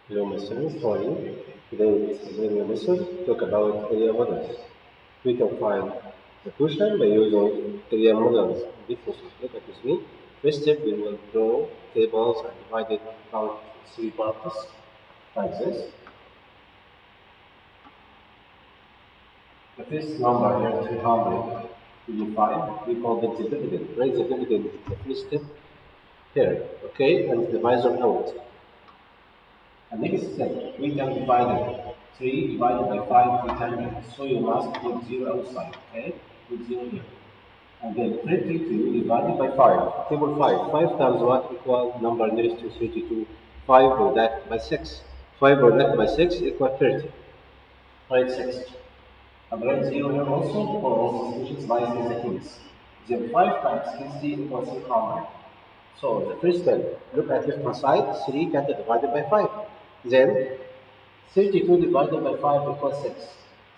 Hello, Mr. Story. Today in the lesson talk about area models. We can find the question by using area models in different Look at with me. First step, we will draw tables and divide it about three parts like this. The first number here, 325, we call it the dividend. Write the dividend is the first step here, okay, and the divisor out. And next step, we can divide it. 3 divided by 5 rectangle. So you must put 0 outside, okay? Put 0 here. And then 32 divided by 5. Table 5. 5 times what equal number nearest to 32? 5 product by 6. 5 product by 6 equal 30. Write 6. And write 0 here also because which is lies in the case. Then 5 times 60 equals 600. So the first step, look at left hand side, 3 can be divided by 5. Then 32 divided by 5 equals 6.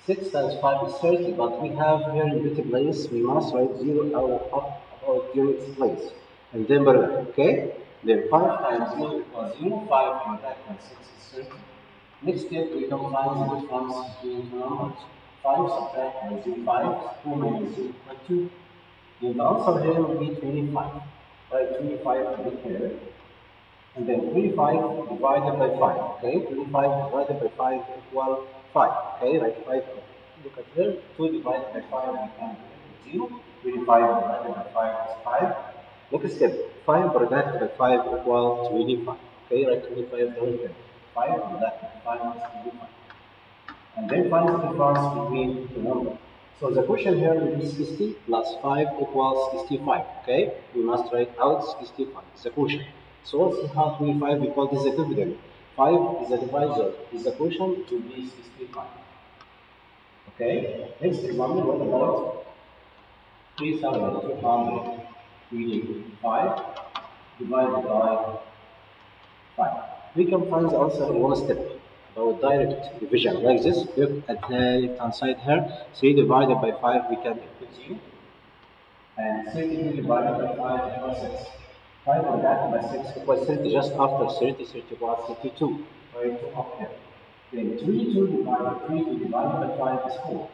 6 times 5 is 30, but we have here unit place, we must write 0 about units place. And then bracket, okay? Then 5 times 0 equals 0, 5 and that and 6 is 30. Next step, we can find the difference between two numbers. 5 subtract by 0, 5, 2 minus 0 equals 2. Then the answer here will be 25. Write 25 right here. And then 25 divided by 5, okay? 25 divided by 5 equal 5, okay? Right, 5, look at here, 2 divided by 5 becomes 0, 25 divided by 5 is 5. Next step, 5 divided by 5 equal 25, okay? Right, 25 down here. 5 divided by 5 is 25. And then find the difference between the numbers. So the question here will be 60 plus 5 equals 65. Okay, we must write out 65. It's the question. So see how 25 we call this a dividend. 5 is a divisor. Is the question it will be 65. Okay, next example, what about 3,225 divided by 5. We can find the answer in one step about direct division like this. Look at the left hand side here. 3 divided by 5 we can put 0. And 32 divided by 5 equals 6. 5 divided by 6 equals 30 just after 30, 30 was 32. Right, 2 up here. Then 22 divided by 5 is 4.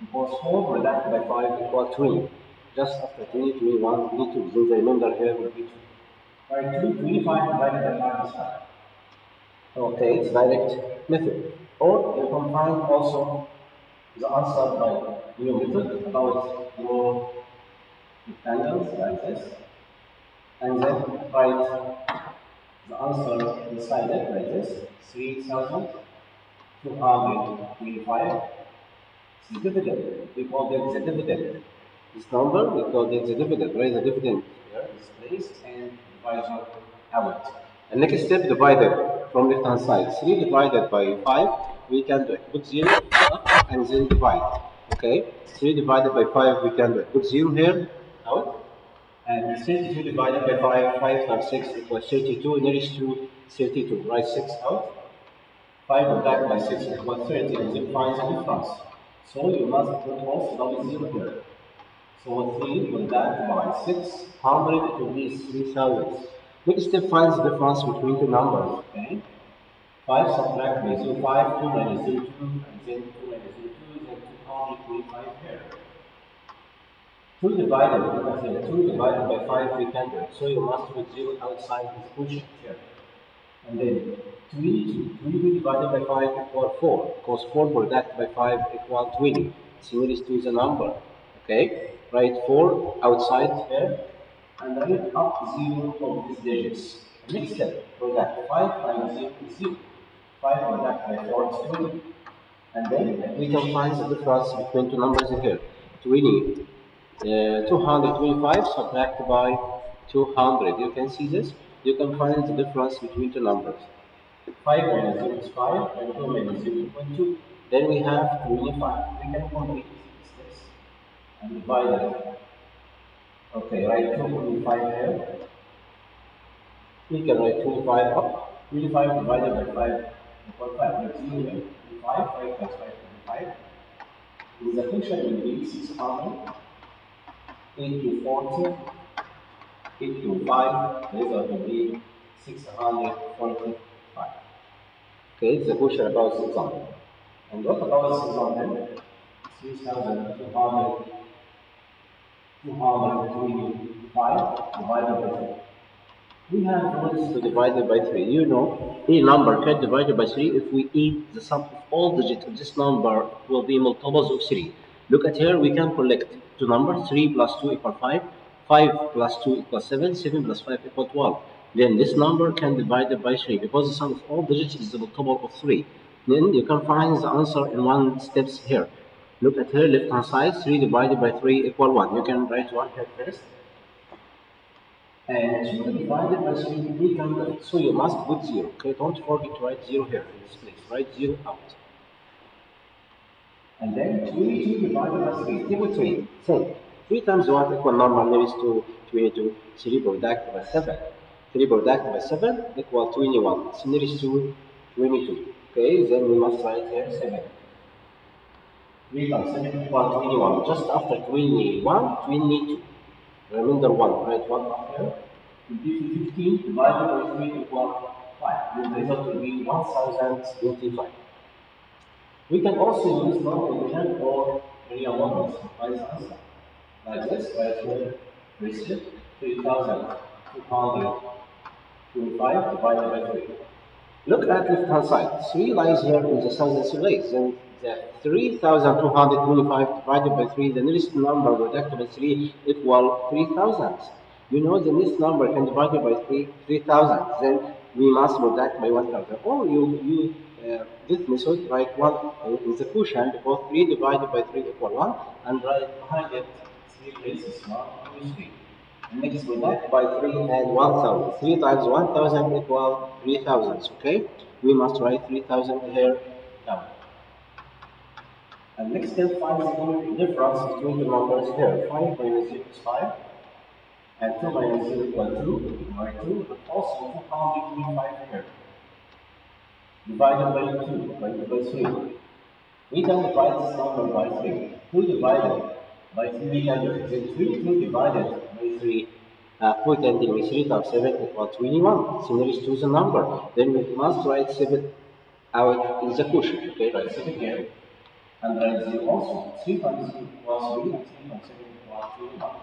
Because 4 divided by 5 equals 3. Just after 20, 21, 22. Then the remainder here will be 2. Right, 25 divided by 5 is 5. Okay, it's direct method. Or you can find also the answer by new method about your rectangles like this. And then write the answer inside it like this. 3,225 is the dividend. We call it the dividend. This number, we call it the dividend. Write the dividend here is placed and divisor out. And next step, divided from left hand side. 3 divided by 5, we can do it. Put 0 up and then divide. Okay? 3 divided by 5, we can do it. Put 0 here, out. And 32 divided by 5, 5 times 6 equals 32, nearest to 32. Write 6 out. 5 divided by 6 equals 30, and then find the difference. So you must put also double 0 here. So 3 divided by 600, it will be 3,000. Next step finds the difference between two numbers. Okay? 5 subtract by 0, 5, 2 minus 0, 2, and then 2 minus 0, 2, then 225 here. 2 divided, because 2 divided by 5 we can do it. So you must put 0 outside this quotient here. And then 22 divided by 5 equals 4, because 4 product by 5 equals 20. Similar to the number. Okay? Write 4 outside here, and write up 0 of these digits. Next step, product 5 times 0 is 0. 5 product by 4 is 20. And then we can find the difference between two numbers here. 20, 225 subtracted by 200. You can see this. You can find the difference between two numbers. 5 minus 0 is 5, and 2 minus 0 equals 2. Then we have 25. We can complete this and divide it. Okay, write 225 here. We can write 25 up. 25 divided by 5 equals 5. That's 0 and 25. 5 times 5 25. The function will be 600 into 40 into 5. The result will be 645. Okay, it's a question about this example. And what about this example? 3,225 divided by 3. We have rules to divide it by 3. You know, a number can divide it by 3 if we add the sum of all digits of this number will be multiples of 3. Look at here, we can collect two numbers, 3 plus 2 equals 5, 5 plus 2 equals 7, 7 plus 5 equals 12. Then this number can divide it by 3 because the sum of all digits is the multiple of 3. Then you can find the answer in one steps here. Look at here, left hand side, 3 divided by 3 equal 1. You can write 1 here first. And 2 divided by 3 we can do it. So you must put 0. Okay, don't forget to write 0 here in this place. Write 0 out. And then 22 divided by 3 equal 3. So 3 times 1 equal number is to 22. 3 product by 7. 3 product by 7 equal 21. So nearest to 22. Okay, then we must write here 7. 3 times 7 equal 21. Just after 21, 22. Remember 1, right? 1 up here. Will be 15 divided by 3 equal 5. The result will be 1025. We can also use non-division or real numbers to find the answer. Like this, right here, receipt 3,225 divided by 3. Look at left hand side. 3 lies here in the thousands place. Then the 3,225 divided by 3, the nearest number reduced by 3 equal 3,000. You know the nearest number can divide it by 3,000. Then we must reduct by 1,000. Or you this method write 1 in the quotient because 3 divided by 3 equal 1 and write behind it 3 places 1, 2, 3. Next we multiply by 3 and 1000. 3 times 1000 equal 3000. Okay? We must write 3000 here down. And next step, find the difference between the numbers here. 5 minus 0 is 5. And 2 minus 0 equal 2. Write 2. But also 225 here. Divided by 2. Divided by 3. We can divide this number by 3. 2 divided by 3 we can do it. Then 3 2 divided by 3. Put and then we 3 times 7 equals 21. So nearest to the number. Then we must write 7 out in the quotient. Okay, write 7 here. And write 0 also. 3 times 0 equals 3 and 3 times 7 equals 21.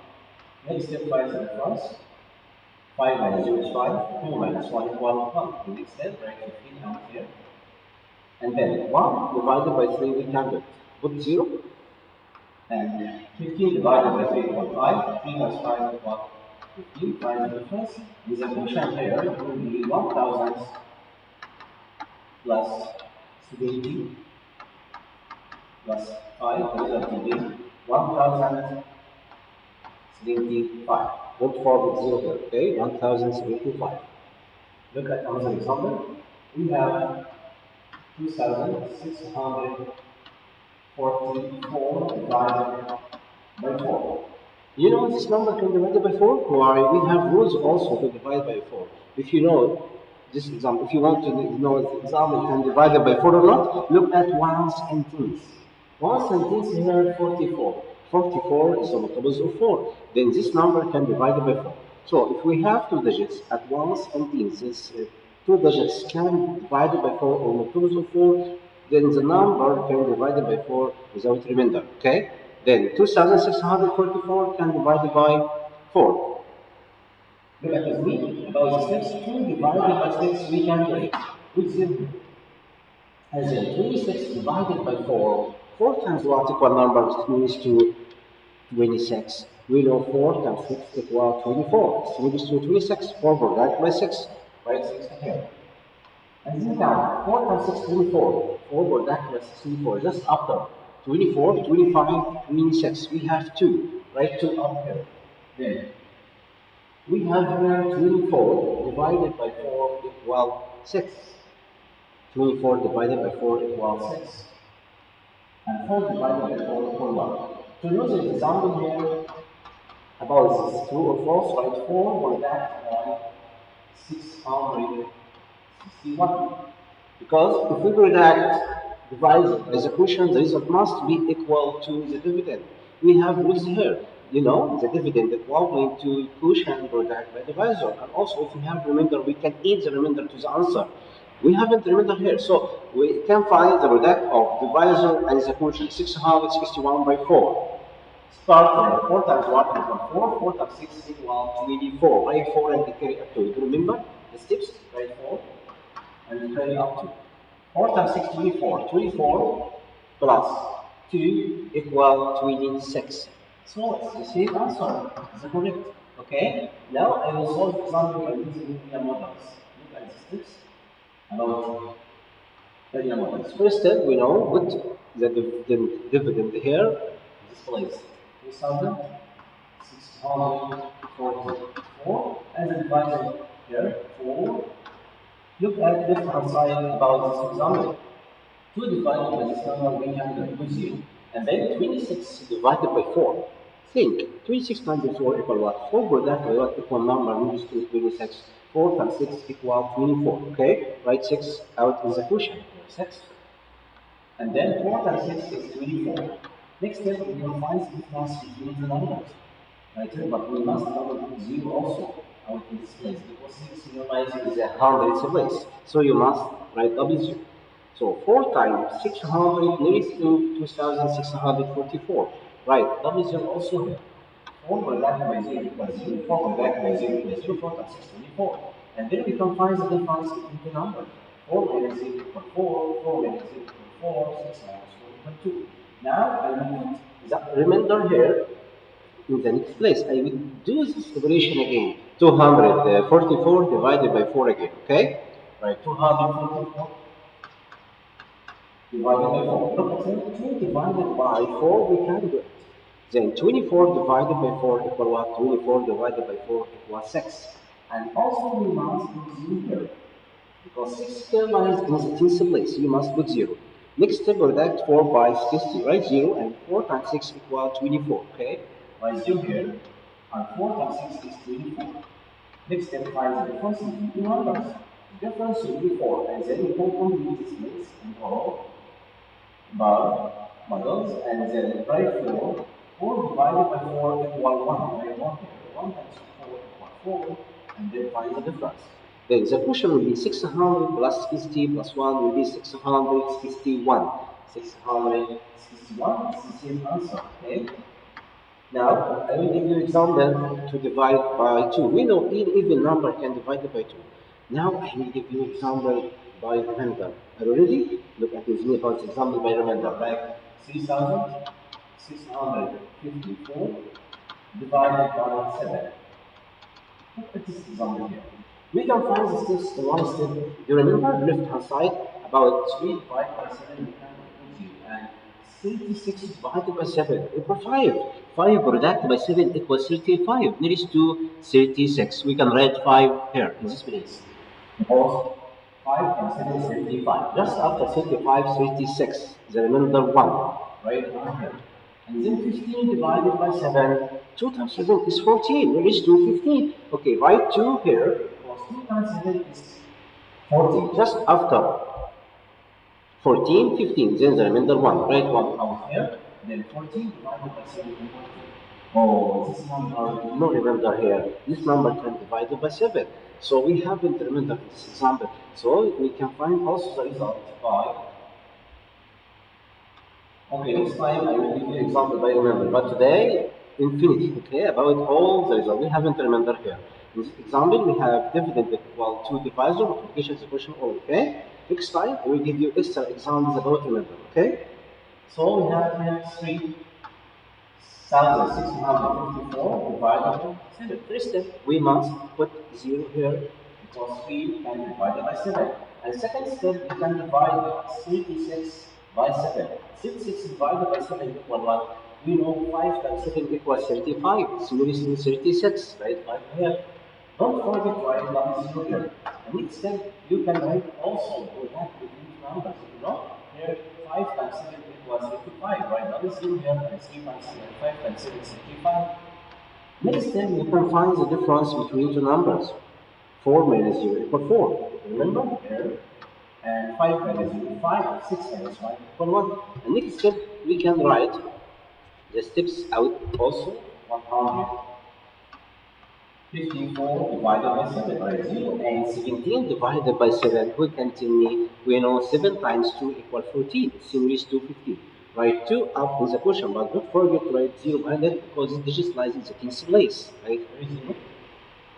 Next step, find the difference. 5 minus 0 is 5. 2 minus 1 equals 1. The next step, write 15 out here. And then 1 divided by 3 we can do it. Put 0. And 15 divided by 3 equals 5. 3 plus 5 equals 15. Find the difference. In the quotient here, it will be 1000 plus 70 plus 5. The result will be 1075. Don't forget 0 here, okay? 1075. Look at another example. We have 2,644 divided by 4. You know this number can be divided by 4? Why? We have rules also to divide by 4. If you know this example, if you want to know the example can divide it by 4 or not, look at ones and tens. Ones and tens here 44. 44 is the multiples of 4. Then this number can be divided by 4. So if we have two digits at ones and tens, this two digits can be divided by 4 or multiples of 4, then the number can be divided by 4 without remainder. Okay? Then 2,644 can be divided by 4. Look at this me. About 6, 2 divided by 6, we can do it. With 0. As in 26 divided by 4. 4 times what equal number is to 26. We know 4 times 6 equals 24. So it is to 26. 4 divided by 6. Write 6 here. And then down, 4 times 6, 24. 4 divided by 64. Just after 24, 25, 26. We have 2. Write 2 up here. Then we have here 24 divided by 4 equals 6. 24 divided by 4 equals 6. And 4 divided by 4 equals 1. To know the example here about this true or false, write 4 or that by 661. Because if we redact divide as a quotient, the result must be equal to the dividend. We have rules here. You know, the dividend equivalent to quotient product by divisor. And also, if we have remainder, we can add the remainder to the answer. We haven't remembered here. So we can find the product of divisor and the quotient 661 by 4. Start from 4 times 1 equals 4, 4 times 6 is equal 24. Write 4 and carry up to. Do you remember the steps? Write 4 and carry up to. 4 times 6, 24. 24 plus 2 equal 26. So it's the same answer. Is that correct? Okay. Now I will solve example by using linear models. Look at the steps about linear models. First step, we know put the dividend here. This place. 2,644 and the divisor here 4. Look at the left hand side about this example. 2 divided by this number we can do 0. And then 26 divided by 4. Think 26 times 4 equal what? 4 by that by what equal number moves to 26. 4 times 6 equal 24. Okay? Write 6 out in the quotient. 6. And then 4 times 6 is 24. Next step, we will find the difference between the numbers. Right? But we must double 0 also out in this place because 6 normalizing is a hundredth place. So you must write double 0. So 4 times 600 leads to 2644. Right, double 0 also here. 4 multiplied by 0 equals 0, 4 multiplied by 0 equals 0, 4 times 6 24. And then we can find the difference between the numbers. 4 minus 0 equals 4, 4 minus 0 equals 4, 6 minus 4 equals 2. Now I will put the remainder here in the next place. I will do this operation again. 244 divided by 4 again, okay? Right, 244 divided by 4. Look, 2 divided by 4, we can do it. Then 24 divided by 4 equal what? 24 divided by 4 equals 6. And also we must put 0 here. Because 6 here lies in the tens place, you must put 0. Next step, redact 4 by 60. Write 0 and 4 times 6 equals 24. Okay? Write 0 here. And 4 times 6 is 24. Next step, find the difference between two numbers. The difference will be 4. And then you can complete this place and all bar models and then write 4. 4 divided by 4 equal 1. Write 1 here. 1 times 4 equal 4. And then find the difference. The execution will be 600 plus 60 plus 1 will be 661. 661 is the same answer. Okay? Now, I will give you an example to divide by 2. We know any even number can divide by 2. Now, I will give you an example by remainder. Are you ready? Look at this first example by remainder. Like 3,654 divided by 7. Look at this example here. We can find the steps in one step. You remember left hand side about 3 divided by 7 we can put 0 and 36 divided by 7 equals 5. 5 product by 7 equals 35. Nearest to 36. We can write 5 here in this place. Because 5 and 7 is 35. Just after 35, 36. The remainder 1. Right here. And then 15 divided by 7. 2 times 7 is 14. We reach to 15. Okay, write 2 here. Because 2 times 7 is 14. Just after 14, 15. Then the remainder 1. Write 1 out here. Then 14 divided by 7 equals 2. Oh, this number, no remainder here. This number can divide by 7. So we haven't remembered this example. So we can find also the result by. Okay, next time I will give you example by remember. But today, infinity, okay, about all the result. We haven't remembered here. In this example, we have dividend equal to divisor, multiplication is equation all, okay? Next time, I will give you extra examples about remember, okay? So we have here 3,654 divided by 7. First step, we must put 0 here because 3 can be divided by 7. And second step, we can divide 36 by 7. 36 divided by 7 equals what? We know 5 times 7 equals 35. So we receive 36, right? 5 here. Don't forget to write down 0 here. And next step, you can write also with that between numbers. You know, here 5 times 7 equals 35, right? Now is 0 here and 3 times 7, 5 times 7 is 35. Next step, you can find the difference between two numbers. 4 minus 0 equals 4. Remember? Here. And 5 minus 0 5, 6 minus 5 equals 1. And next step, we can write the steps out also 100 54 divided by 7, right? 0. And 17 divided by 7, who can tell me? We know 7 times 2 equals 14. Same is 250. Write 2 up in the question, but don't forget to write 0 behind it because it digitalizes the king's place. Right? Where is 0?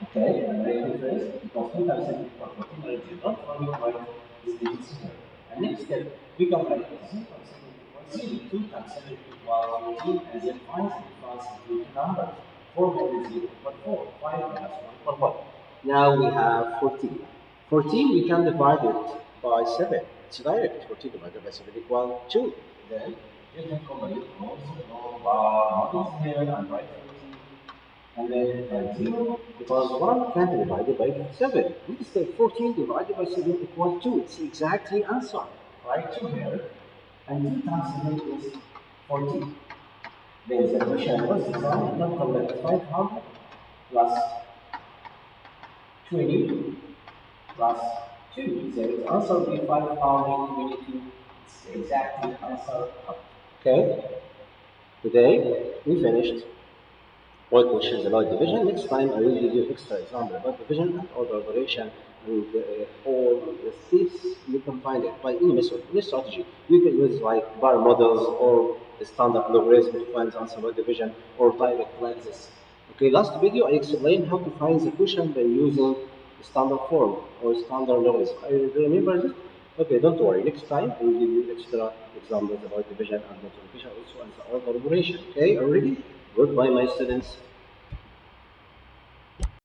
Okay, and write it first because 2 times 7 equals 14. Write 0. Don't forget to write this digits here. And next step, we can write 0 times 7 equals 0. 2 times 7 equals 14, and then find the difference between two numbers. 4 minus 0 equals 4. 5 minus 1 equals 1. Now we have 14. 14, we can divide it by 7. It's direct. 14 divided by 7 equals 2. Then you can complete also go by models here and write 14. And then write 0 because 1 can be divided by 7. We say 14 divided by 7 equals 2. It's the exactly answer. Write 2 here. And 2 times 7 is 14. Then the question was designed to collect 500 plus 20 plus 2. The answer will be 522. It's the exact answer. Okay, today we finished all questions about division. Next time I will give you extra example about division and order operation and all the steps. You can find it by any method, any strategy. You can use like bar models or the standard logarithm to find the answer about division or direct like this. Okay, last video I explained how to find the quotient by using the standard form or standard logarithm. I remember this. Okay, don't worry. Next time I will give you extra examples about division and multiplication also and the order operation. Okay, are you ready? Goodbye, my students.